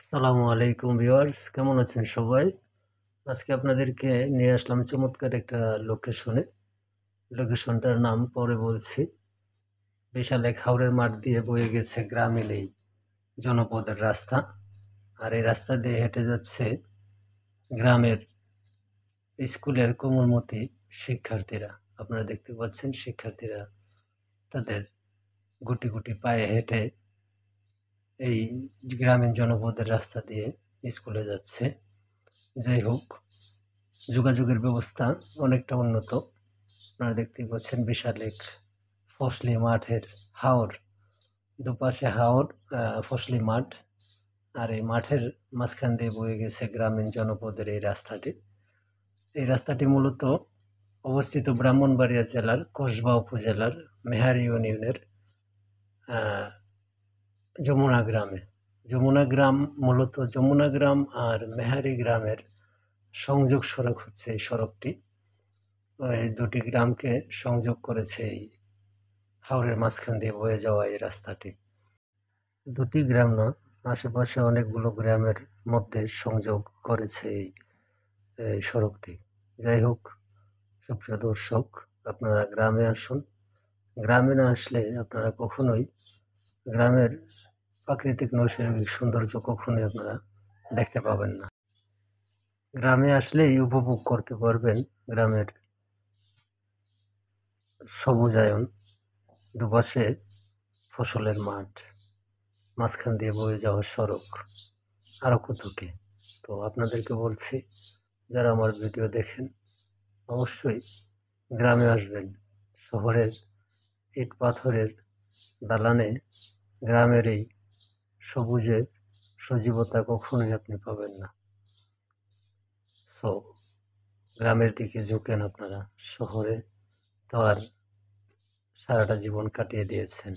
আসসালামু আলাইকুম ভিউয়ার্স, কেমন আছেন সবাই? আজকে আপনাদেরকে নিয়ে আসলাম চমৎকার একটা লোকেশনে। লোকেশনটার নাম পরে বলছি। বিশাল এক হাওরের মাঠ দিয়ে বয়ে গেছে গ্রামীণ এই জনপদের রাস্তা। আর এই রাস্তা দিয়ে হেঁটে যাচ্ছে গ্রামের স্কুলের কোমলমতি শিক্ষার্থীরা। আপনারা দেখতে পাচ্ছেন শিক্ষার্থীরা তাদের গুটি গুটি পায়ে হেঁটে এই গ্রামীণ জনপদের রাস্তা দিয়ে স্কুলে যাচ্ছে। যাই হোক, যোগাযোগের ব্যবস্থা অনেকটা উন্নত। আপনারা দেখতেই পাচ্ছেন বিশাল এক ফসলি মাঠের হাওর, দুপাশে হাওর, ফসলি মাঠ। আর এই মাঠের মাঝখান দিয়ে বয়ে গেছে গ্রামীণ জনপদের এই রাস্তাটি। এই রাস্তাটি মূলত অবস্থিত ব্রাহ্মণবাড়িয়া জেলার কসবা উপজেলার মেহারি ইউনিয়নের যমুনা গ্রামে। যমুনা গ্রাম মূলত যমুনা গ্রাম আর মেহারি গ্রামের সংযোগ সড়ক হচ্ছে এই সড়কটি। এই দুটি গ্রামকে সংযোগ করেছে এই হাওরের মাঝখান দিয়ে বয়ে যাওয়া এই রাস্তাটি। দুটি গ্রাম না, আশেপাশে অনেকগুলো গ্রামের মধ্যে সংযোগ করেছে এই সড়কটি। যাই হোক, সুপ্রিয় দর্শক, আপনারা গ্রামে আসুন। গ্রামে না আসলে আপনারা কখনোই গ্রামের প্রাকৃতিক নৈসর্গিক সৌন্দর্য কখনোই আপনারা দেখতে পাবেন না। গ্রামে আসলেই উপভোগ করতে পারবেন গ্রামের সবুজায়ন, দুপাশে ফসলের মাঠ, মাঝখান দিয়ে বয়ে যাওয়া সড়ক, আরও কত কি। তো আপনাদেরকে বলছি, যারা আমার ভিডিও দেখেন অবশ্যই গ্রামে আসবেন। শহরের ইট পাথরের দালানে গ্রামের এই সবুজের সজীবতা কখনোই আপনি পাবেন না। সো গ্রামের দিকে ঝুঁকেন আপনারা। শহরে তো আর সারাটা জীবন কাটিয়ে দিয়েছেন।